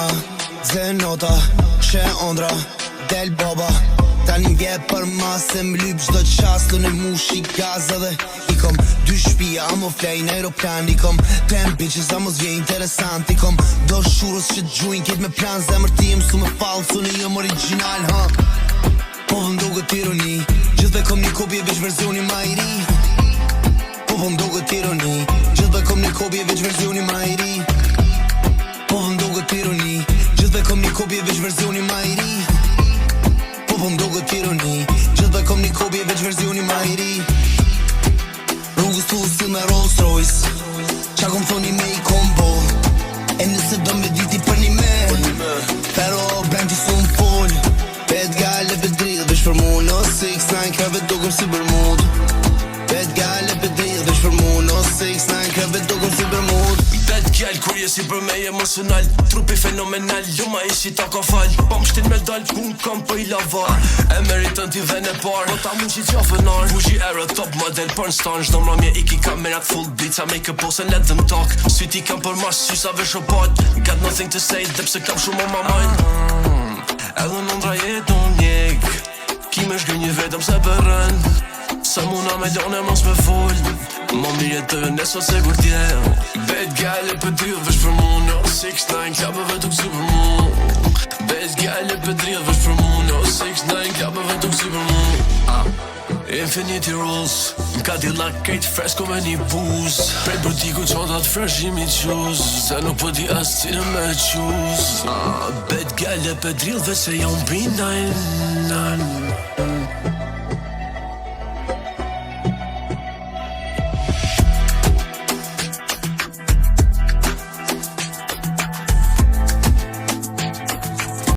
mama, zenota, she ondra, del baba. Tani vje për masë më lyp çdo qast, unë mushi gaza dhe i kom 2 shtëpia, amo flej në aeroplan, i kom 10 bitches, amo zje interesant, i kom do shurës që gjujnë ket me plan, zemër tim su me falë, unë jëm original, ha. Po vëm duket ironi, gjithve kom një kopje veç versioni ma i ri. Po vëm duket ironi, gjithve kom një kopje veç versioni ma i ri. Po vëm duket ironi, gjithve kom një kopje veç versioni ma i ri. Po më duket ironi, gjithve kom një kopje veç versioni ma i ri. Rrugës tu si me Rolls Royce, qa kom thoni me i kombo. E nëse do me diti për një me, pero brem që su më fol. Pet gale për drill veç për mu, no 6-9 kreve dukem si Bermud. Pet gale për drill veç për mu, no 6-9 kreve dukem si Bermud. Bad gjall, kur jesi për me emocional, trupi fenomenal, luma ishi ta ka fal. Pa më shtin me dal, pun kam për i lavar. E meritën t'i dhe në par, po ta mu që qafënar. Fuji era top model për në stan, zdo mra mje iki kamerat full beats, I make a pose and let them talk. Syti kam për mas, sysave shopat, got nothing to say, dhe pse kam shumë ma mind. Edhe në ndra jetë unë njek, ki me shgë një vetëm se për rënd. Sa muna me lone mos me full, ma mirë të nëso se kur t'jem. Bad gale për drill veç për mu, no 6-9 klapëve tuk si për mu. Bad gale për drill veç për mu, no 6-9 klapëve tuk si për mu. Infinity Rules, Cadillac kejt fresko me një buz. Prej butiku qotat fresh jimi quz, se nuk po di as cilë me quz. Bad gale për drill veç se jam B9.